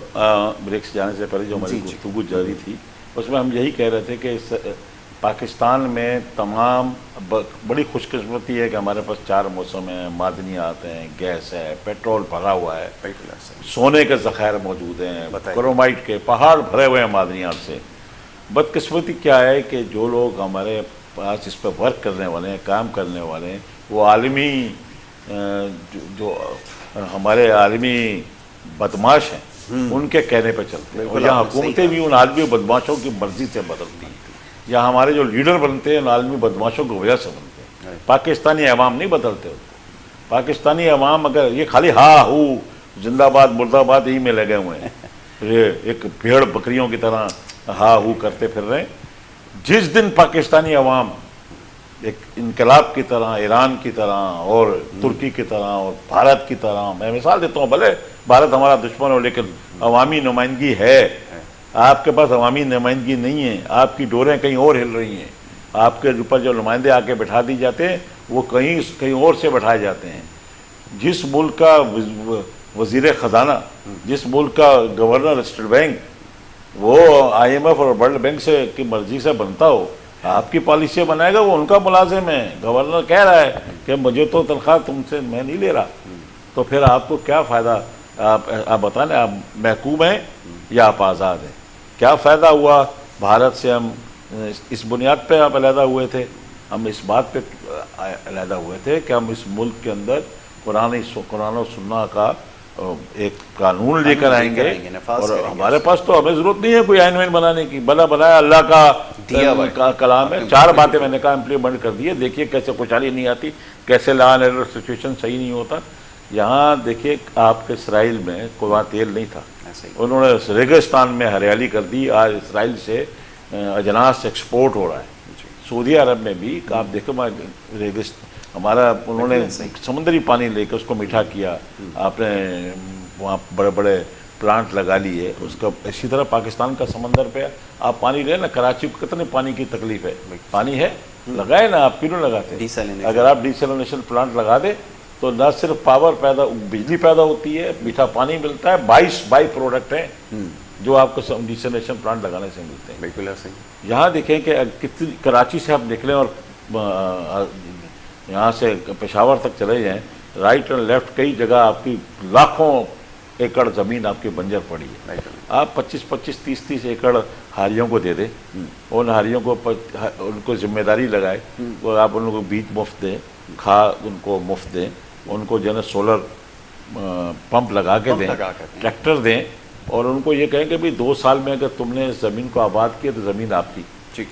[SPEAKER 2] بریک سے جانے سے پہلے جو ہماری گفتگو جاری تھی اس میں ہم یہی کہہ رہے تھے کہ پاکستان میں تمام بڑی خوش قسمتی ہے کہ ہمارے پاس 4 موسم ہیں, معدنیات ہیں, گیس ہے, پیٹرول بھرا ہوا ہے, سونے کے ذخائر موجود ہیں, کرومائٹ کے پہاڑ بھرے ہوئے ہیں معدنیات سے. بدقسمتی کیا ہے کہ جو لوگ ہمارے پاس اس پہ ورک کرنے والے ہیں, کام کرنے والے ہیں, وہ عالمی جو ہمارے عالمی بدماش ہیں ان کے کہنے پہ چلتے ہیں, اور یہاں حکومتیں بھی ان عالمی بدماشوں کی مرضی سے بدلتی ہیں. یہاں ہمارے جو لیڈر بنتے ہیں ان عالمی بدماشوں کی وجہ سے بنتے ہیں. پاکستانی عوام نہیں بدلتے ہوتے. پاکستانی عوام اگر یہ خالی ہا ہو زندہ باد مرد آباد ہی میں لگے ہوئے ہیں, ایک بھیڑ بکریوں کی طرح ہا ہو کرتے پھر رہے ہیں. جس دن پاکستانی عوام ایک انقلاب کی طرح, ایران کی طرح اور ترکی کی طرح اور بھارت کی طرح, میں مثال دیتا ہوں, بھلے بھارت ہمارا دشمن ہو لیکن عوامی نمائندگی ہے. آپ کے پاس عوامی نمائندگی نہیں ہے, آپ کی ڈوریں کہیں اور ہل رہی ہیں, آپ کے اوپر جو نمائندے آ کے بٹھا دی جاتے ہیں وہ کہیں اور سے بٹھائے جاتے ہیں. جس ملک کا وزیر خزانہ, جس ملک کا گورنر اسٹیٹ بینک وہ IMF اور ورلڈ بینک سے کی مرضی سے بنتا ہو, آپ کی پالیسی بنائے گا, وہ ان کا ملازم ہے. گورنر کہہ رہا ہے کہ مجھے تو تنخواہ تم سے میں نہیں لے رہا, تو پھر آپ کو کیا فائدہ؟ آپ بتائیں آپ محکوم ہیں یا آپ آزاد ہیں؟ کیا فائدہ ہوا بھارت سے؟ ہم اس بنیاد پہ آپ علیحدہ ہوئے تھے, ہم اس بات پہ علیحدہ ہوئے تھے کہ ہم اس ملک کے اندر قرآن و سنہ کا ایک قانون لے کر آئیں گے, اور ہمارے پاس تو ہمیں ضرورت نہیں ہے کوئی آئین وائن بنانے کی. بنا بنایا اللہ کا کلام ہے. 4 باتیں میں نے کہا امپلیمنٹ کر دی ہے. دیکھیے کیسے خوشحالی نہیں آتی, کیسے لا اینڈ آرڈر سچویشن صحیح نہیں ہوتا. یہاں دیکھیے آپ کے اسرائیل میں کوئی وہاں تیل نہیں تھا, انہوں نے ریگستان میں ہریالی کر دی. آج اسرائیل سے اجناس ایکسپورٹ ہو رہا ہے. سعودی عرب میں بھی آپ دیکھو ہمارا انہوں نے سمندری پانی لے کے اس کو میٹھا کیا, آپ نے وہاں بڑے بڑے پلانٹ لگا لیے اس کا. اسی طرح پاکستان کا سمندر پہ آپ پانی لیں نا, کراچی کو کتنے پانی کی تکلیف ہے, پانی ہے لگائے نا, آپ کیوں نہیں لگاتے؟ اگر آپ ڈیسیلینیشن پلانٹ لگا دیں تو نہ صرف بجلی پیدا ہوتی ہے, میٹھا پانی ملتا ہے, 22 بائی پروڈکٹ ہیں جو آپ کو ڈیسیلینیشن پلانٹ لگانے سے ملتے ہیں.
[SPEAKER 1] بالکل ایسے ہی.
[SPEAKER 2] یہاں دیکھیں کہ کتنی کراچی سے آپ نکلیں اور یہاں سے پشاور تک چلے جائیں, رائٹ اینڈ لیفٹ کئی جگہ آپ کی لاکھوں ایکڑ زمین آپ کی بنجر پڑی ہے. آپ 25-25, 30-30 ایکڑ ہاریوں کو دے دیں, ان ہاریوں کو ان کو ذمہ داری لگائے, اور آپ ان کو بیج مفت دیں, کھاد ان کو مفت دیں, ان کو جو ہے نا سولر پمپ لگا کے دیں, ٹریکٹر دیں, اور ان کو یہ کہیں کہ بھی 2 سال میں اگر تم نے زمین کو آباد کیا تو زمین آپ کی.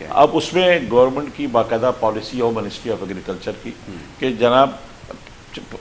[SPEAKER 2] اب اس میں گورنمنٹ کی باقاعدہ policy who, ministry of agriculture کی, کہ جناب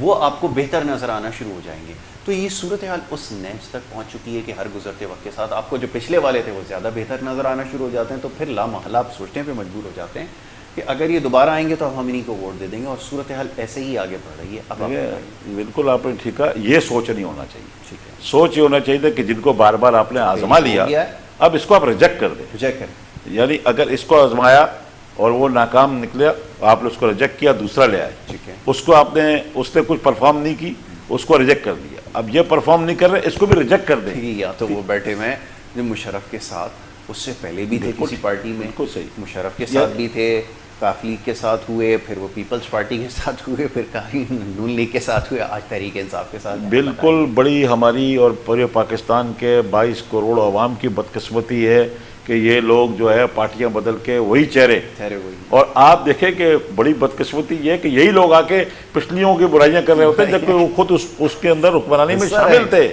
[SPEAKER 1] وہ آپ کو بہتر نظر آنا شروع ہو جائیں گے. تو یہ صورتحال اس نیچ تک پہنچ چکی ہے کہ ہر گزرتے وقت کے ساتھ آپ کو جو پچھلے والے تھے وہ زیادہ بہتر نظر آنا شروع ہو جاتے ہیں, تو پھر لامحالہ آپ سوچنے پہ مجبور ہو جاتے ہیں کہ اگر یہ دوبارہ آئیں گے تو ہم انہیں کو ووٹ دے دیں گے, اور صورتحال ایسے ہی آگے بڑھ رہی ہے. اب
[SPEAKER 2] بالکل آپ نے ٹھیک ہے, یہ سوچ نہیں ہونا چاہیے.
[SPEAKER 1] ٹھیک ہے,
[SPEAKER 2] سوچ یہ ہونا چاہیے کہ جن کو بار بار آپ نے آزما لیا اب اس کو آپ ریجیکٹ کر دیں.
[SPEAKER 1] ریجیکٹ کر,
[SPEAKER 2] یعنی اگر اس کو آزمایا اور وہ ناکام نکلیا, آپ نے اس کو ریجیکٹ کیا, دوسرا لے آئے.
[SPEAKER 1] ٹھیک ہے,
[SPEAKER 2] اس کو آپ نے, اس نے کچھ پرفارم نہیں کی, اس کو ریجیکٹ کر دیا. اب یہ پرفارم نہیں کر رہے, اس کو بھی ریجیکٹ کر دیں.
[SPEAKER 1] یا تو وہ بیٹھے ہوئے جو مشرف کے ساتھ اس سے پہلے بھی تھے کسی پارٹی میں,
[SPEAKER 2] بالکل صحیح,
[SPEAKER 1] مشرف کے ساتھ بھی تھے, کاف لیگ کے ساتھ ہوئے, پھر وہ پیپلز پارٹی کے ساتھ ہوئے, پھر نون لیگ کے ساتھ ہوئے, آج تحریک انصاف کے ساتھ.
[SPEAKER 2] بالکل بڑی ہماری اور پورے پاکستان کے 22 کروڑ عوام کی بدقسمتی ہے کہ یہ لوگ جو ہے پارٹیاں بدل کے وہی چہرے. اور آپ دیکھیں کہ بڑی بدقسمتی یہ ہے کہ یہی لوگ آ کے پچھلیوں کی برائیاں کر رہے ہوتے ہیں جبکہ وہ خود اس کے اندر حکمرانی میں شامل تھے.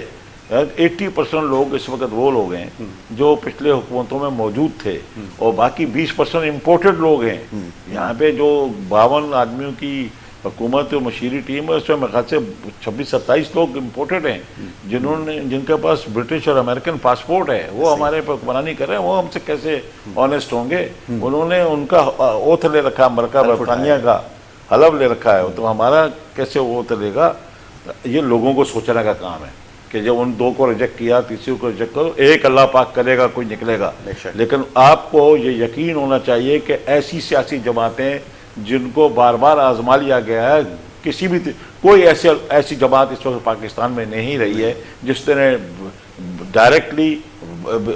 [SPEAKER 2] 80% لوگ اس وقت وہ لوگ ہیں جو پچھلے حکومتوں میں موجود تھے, اور باقی 20% امپورٹڈ لوگ ہیں. یہاں پہ جو 52 آدمیوں کی حکومت مشیری ٹیم ہے, اس میں میرے خیال سے 26-27 لوگ امپورٹڈ ہیں جن کے پاس برٹش اور امریکن پاسپورٹ ہے. وہ ہمارے پہ حکمرانی کر رہے ہیں, وہ ہم سے کیسے آنیسٹ ہوں گے؟ انہوں نے ان کا اوتھ لے رکھا, امریکہ برطانیہ کا حلف لے رکھا ہے, تو ہمارا کیسے اوتھ لے گا؟ یہ لوگوں کو سوچنے کا کام ہے کہ جب ان دو کو ریجیکٹ کیا, تیسری کو ریجیکٹ کرو, ایک اللہ پاک کرے گا, کوئی نکلے گا. لیکن آپ کو یہ یقین ہونا چاہیے کہ ایسی سیاسی جماعتیں جن کو بار بار آزما لیا گیا ہے, کسی بھی کوئی ایسی جماعت اس وقت پاکستان میں نہیں رہی ہے جس نے ڈائریکٹلی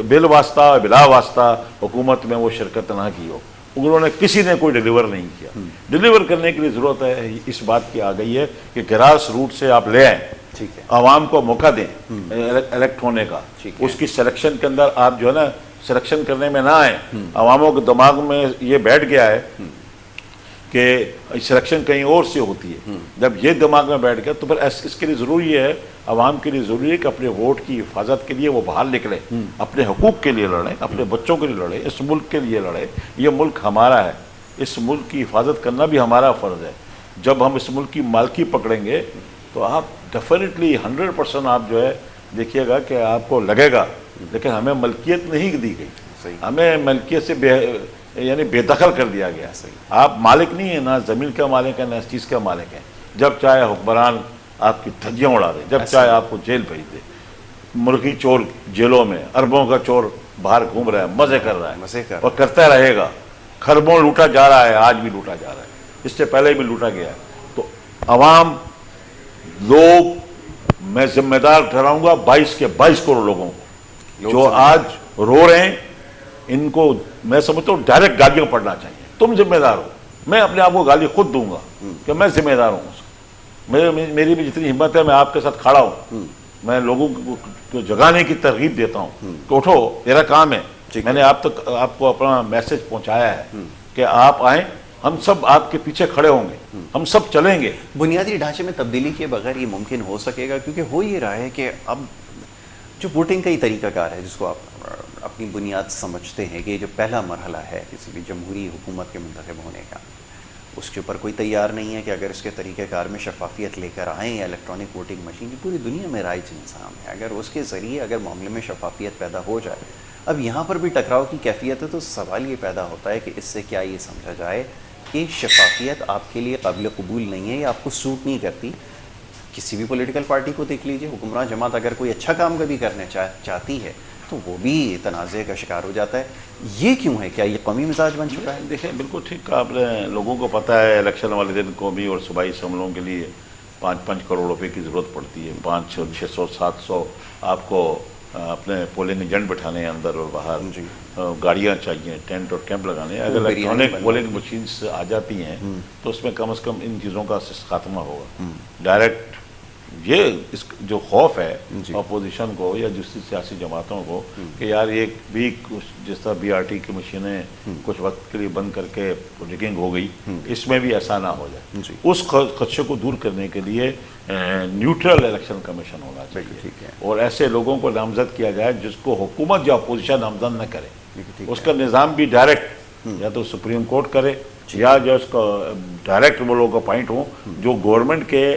[SPEAKER 2] بل واسطہ بلا واسطہ حکومت میں وہ شرکت نہ کی ہو. انہوں نے کسی نے کوئی ڈیلیور نہیں کیا. ڈیلیور کرنے کے لیے ضرورت ہے, اس بات کی آ گئی ہے کہ گراس روٹ سے آپ لے آئیں, عوام کو موقع دیں الیکٹ ہونے کا. اس کی سلیکشن کے اندر آپ جو ہے نا سلیکشن کرنے میں نہ آئیں. عواموں کے دماغ میں یہ بیٹھ گیا ہے کہ سلیکشن کہیں اور سے ہوتی ہے. جب یہ دماغ میں بیٹھ گیا تو پھر اس کے لیے ضروری ہے, عوام کے لیے ضروری ہے کہ اپنے ووٹ کی حفاظت کے لیے وہ باہر نکلیں, اپنے حقوق کے لیے لڑیں, اپنے بچوں کے لیے لڑیں, اس ملک کے لیے لڑیں. یہ ملک ہمارا ہے, اس ملک کی حفاظت کرنا بھی ہمارا فرض ہے. جب ہم اس ملک کی مالکی پکڑیں گے تو آپ ڈیفینیٹلی 100% آپ جو ہے دیکھیے گا کہ آپ کو لگے گا. لیکن ہمیں ملکیت نہیں دی گئی, ہمیں ملکیت سے یعنی بے دخل کر دیا گیا. آپ مالک نہیں ہیں, نہ زمین کا مالک ہے, نہ اس چیز کا مالک ہے. جب چاہے حکمران آپ کی دھجیاں اڑا دے, جب چاہے آپ کو جیل بھیج دے. ملکی چور جیلوں میں, اربوں کا چور باہر گھوم رہا ہے, مزے کر رہا ہے اور کرتا رہے گا. خربوں لوٹا جا رہا ہے, آج بھی لوٹا جا رہا ہے, اس سے پہلے بھی لوٹا گیا ہے. تو عوام لوگ, میں ذمہ دار ٹھہراؤں گا 22 کے 22 کروڑ لوگوں کو جو آج رو رہے ہیں. ان کو میں سمجھتا ہوں ڈائریکٹ گالیاں پڑنا چاہیے. تم ذمہ دار ہو, میں اپنے آپ کو گالی خود دوں گا کہ میں ذمہ دار ہوں. میری بھی جتنی ہمت ہے میں آپ کے ساتھ کھڑا ہوں. میں لوگوں کو جگانے کی ترغیب دیتا ہوں کہ اٹھو, تیرا کام ہے. میں نے آپ کو اپنا میسج پہنچایا ہے کہ آپ آئیں, ہم سب آپ کے پیچھے کھڑے ہوں گے, ہم سب چلیں گے.
[SPEAKER 1] بنیادی ڈھانچے میں تبدیلی کے بغیر یہ ممکن ہو سکے گا, کیونکہ ہو یہ رہا ہے کہ اب جو ووٹنگ کا ہی طریقہ کار ہے جس کو آپ اپنی بنیاد سمجھتے ہیں کہ یہ جو پہلا مرحلہ ہے کسی بھی جمہوری حکومت کے منتخب ہونے کا, اس کے اوپر کوئی تیار نہیں ہے کہ اگر اس کے طریقہ کار میں شفافیت لے کر آئیں. یا الیکٹرانک ووٹنگ مشین کی پوری دنیا میں رائج نظام ہے, اگر اس کے ذریعے اگر معاملے میں شفافیت پیدا ہو جائے. اب یہاں پر بھی ٹکراؤ کی کیفیت ہے, تو سوال یہ پیدا ہوتا ہے کہ اس سے کیا یہ سمجھا جائے کہ شفافیت آپ کے لیے قابل قبول نہیں ہے یا آپ کو سوٹ نہیں کرتی. کسی بھی پولیٹیکل پارٹی کو دیکھ لیجئے, حکمراں جماعت اگر کوئی اچھا کام کبھی کرنا چاہتی ہے تو وہ بھی تنازع کا شکار ہو جاتا ہے. یہ کیوں ہے؟ کیا یہ قومی مزاج بن چکا ہے؟
[SPEAKER 2] دیکھیں بالکل ٹھیک کہا آپ نے. لوگوں کو پتہ ہے الیکشن والے دن قومی اور صوبائی اسمبلیوں کے لیے 5 کروڑ روپے کی ضرورت پڑتی ہے. 500 600 700 آپ کو اپنے پولنگ ایجنٹ بٹھانے ہیں اندر اور باہر, گاڑیاں چاہیے, ٹینٹ اور کیمپ لگانے. اگر الیکٹرانک پولنگ مشینس آ جاتی ہیں تو اس میں کم از کم ان چیزوں کا خاتمہ ہوگا. ڈائریکٹ یہ اس جو خوف ہے اپوزیشن کو یا دوسری سیاسی جماعتوں کو کہ یار ایک بھی جس طرح BRT کی مشینیں کچھ وقت کے لیے بند کر کے ریگنگ ہو گئی, اس میں بھی ایسا نہ ہو جائے. اس خدشے کو دور کرنے کے لیے نیوٹرل الیکشن کمیشن ہونا چاہیے, اور ایسے لوگوں کو نامزد کیا جائے جس کو حکومت یا اپوزیشن نامزد نہ کرے. اس کا نظام بھی ڈائریکٹ یا تو سپریم کورٹ کرے یا جو اس کا ڈائریکٹ وہ لوگ اپائنٹ ہوں جو گورنمنٹ کے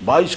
[SPEAKER 2] 22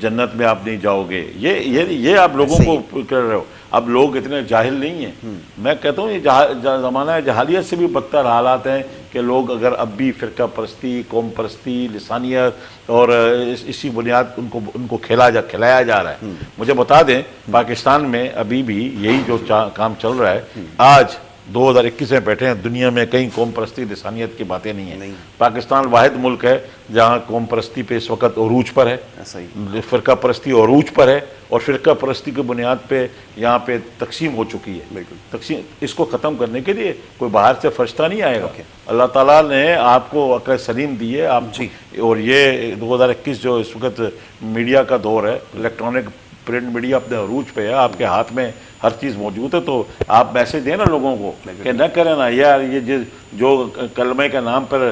[SPEAKER 2] جنت میں آپ نہیں جاؤ گے، یہ آپ لوگوں کو کر رہے ہو. اب لوگ اتنے جاہل نہیں ہیں. میں کہتا ہوں یہ زمانہ جہالیت سے بھی بدتر حالات ہیں کہ لوگ اگر اب بھی فرقہ پرستی، قوم پرستی، لسانیت اور اسی بنیاد ان کو کھلایا جا رہا ہے. مجھے بتا دیں پاکستان میں ابھی بھی یہی جو کام چل رہا ہے. آج 2021 میں بیٹھے ہیں، دنیا میں کہیں قوم پرستی لسانیت کی باتیں نہیں ہیں. پاکستان واحد ملک ہے جہاں قوم پرستی پہ اس وقت عروج پر ہے، فرقہ پرستی عروج پر ہے، اور فرقہ پرستی کی بنیاد پہ یہاں پہ تقسیم ہو چکی ہے. تقسیم اس کو ختم کرنے کے لیے کوئی باہر سے فرشتہ نہیں آئے گا. اللہ تعالیٰ نے آپ کو عقل سلیم دی ہے. اور یہ 2021 جو اس وقت میڈیا کا دور ہے، الیکٹرانک پرنٹ میڈیا اپنے عروج پہ ہے، آپ کے ہاتھ میں ہر چیز موجود ہے. تو آپ میسج دیں نا لوگوں کو کہ نہ کریں نا یار، یہ جو کلمہ کے نام پر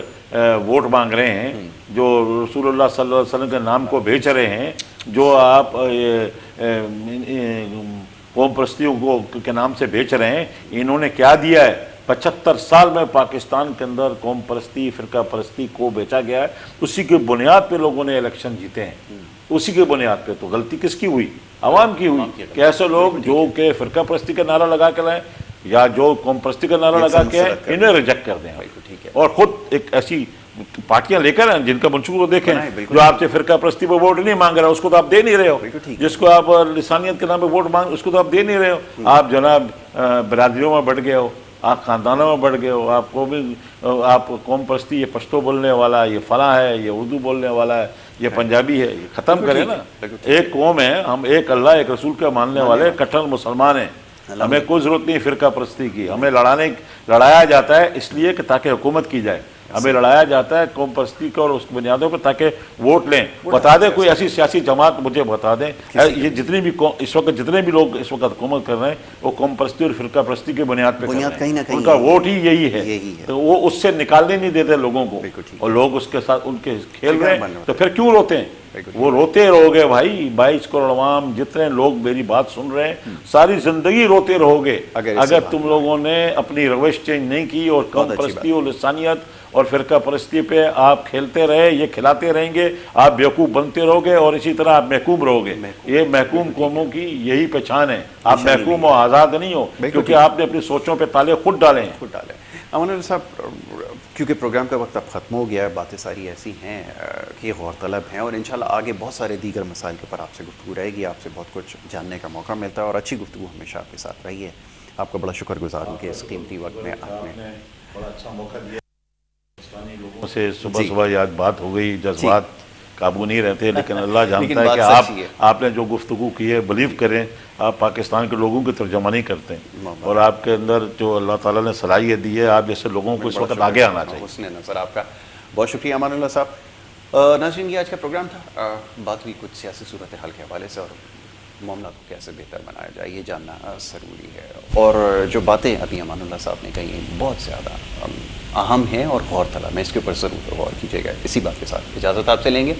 [SPEAKER 2] ووٹ مانگ رہے ہیں، جو رسول اللہ صلی اللہ علیہ وسلم کے نام کو بیچ رہے ہیں، جو آپ قوم پرستیوں کے نام سے بیچ رہے ہیں، انہوں نے کیا دیا ہے؟ 75 سال میں پاکستان کے اندر قوم پرستی، فرقہ پرستی کو بیچا گیا ہے. اسی کی بنیاد پہ لوگوں نے الیکشن جیتے ہیں. اسی کی بنیاد پہ. تو غلطی کس کی ہوئی؟ عوام کی ہوئی. کہ ایسے لوگ جو کہ فرقہ پرستی کا نعرہ لگا کے لائیں یا جو قوم پرستی کا نعرہ لگا کے ہیں، انہیں ریجیکٹ کر دیں اور خود ایک ایسی پارٹیاں لے کر جن کا منشور دیکھیں. جو آپ سے فرقہ پرستی پہ ووٹ نہیں مانگ رہا اس کو تو آپ دے نہیں رہے ہو. جس کو آپ لسانیت کے نام پہ ووٹ مانگ اس کو تو آپ دے نہیں رہے ہو. آپ جناب برادریوں میں بڑھ گئے ہو، آپ خاندانوں میں بڑھ گئے ہو. آپ قوم پرستی، یہ پشتو بولنے والا، یہ فلاں ہے، یہ اردو بولنے والا ہے، یہ پنجابی ہے. یہ ختم کریں نا. ایک قوم ہے، ہم ایک اللہ ایک رسول کے ماننے والے کٹر مسلمان ہیں. ہمیں کوئی ضرورت نہیں فرقہ پرستی کی. ہمیں لڑایا جاتا ہے اس لیے کہ تاکہ حکومت کی جائے. ہمیں لڑایا جاتا ہے قوم پرستی کا اور اس بنیادوں پر تاکہ ووٹ لیں. بتا دیں کوئی ایسی سیاسی جماعت مجھے بتا دیں. یہ جتنے بھی لوگ اس وقت حکومت کر رہے ہیں وہ قوم پرستی اور فرقہ پرستی کی بنیاد پہ کر رہے ہیں. ان کا ووٹ ہی یہی ہے. تو وہ اس سے نکالنے نہیں دیتے لوگوں کو، اور لوگ اس کے ساتھ ان کے کھیل رہے ہیں. تو پھر کیوں روتے ہیں؟ وہ روتے رہو گے بھائی. 22 کروڑ عوام جتنے لوگ میری بات سن رہے ہیں ساری زندگی روتے رہو گے اگر تم لوگوں نے اپنی روش چینج نہیں کی اور قوم پرستی اور لسانیت اور فرقہ پرستی پہ آپ کھیلتے رہے. یہ کھلاتے رہیں گے، آپ بیوقوف بنتے رہو گے اور اسی طرح آپ محکوم رہو گے. یہ محکوم قوموں کی یہی پہچان ہے. آپ محکوم و آزاد نہیں ہو کیونکہ آپ نے اپنی سوچوں پہ تالے خود ڈالے ہیں.
[SPEAKER 1] امان اللہ صاحب، کیونکہ پروگرام کا وقت اب ختم ہو گیا ہے، باتیں ساری ایسی ہیں کہ یہ غور طلب ہیں، اور انشاءاللہ آگے بہت سارے دیگر مسائل کے اوپر آپ سے گفتگو رہے گی. آپ سے بہت کچھ جاننے کا موقع ملتا ہے اور اچھی گفتگو ہمیشہ آپ کے ساتھ رہی ہے. آپ کا بڑا شکر گزار ہوں کہ اس قیمتی وقت میں آپ نے
[SPEAKER 2] بڑا اچھا موقع دیا. لوگوں سے صبح یاد بات ہو گئی، جذبات قابو نہیں رہتے، لیکن اللہ جانتا ہے کہ آپ نے جو گفتگو کی ہے، بلیو کریں آپ پاکستان کے لوگوں کی ترجمانی کرتے ہیں، اور آپ کے اندر جو اللہ تعالیٰ نے صلاحیت دی ہے، آپ جیسے لوگوں کو اس وقت آگے آنا چاہیے.
[SPEAKER 1] حسن نظر آپ کا بہت شکریہ امان اللہ صاحب. ناظرین، یہ آج کا پروگرام تھا. بات ہوئی کچھ سیاسی صورتحال کے حوالے سے اور معاملات کو کیسے بہتر بنایا جائے، یہ جاننا ضروری ہے. اور جو باتیں ابھی امان اللہ صاحب نے کہی بہت زیادہ اہم ہیں اور غور طلب ہے. اس کے اوپر ضرور غور کیجیے گا. اسی بات کے ساتھ اجازت آپ سے لیں گے.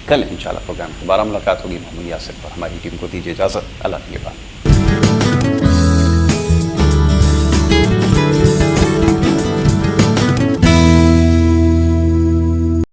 [SPEAKER 1] کل انشاءاللہ پروگرام دوبارہ ملاقات ہوگی. محمد یاسر پر ہماری ٹیم کو دیجیے اجازت. اللہ کے بعد.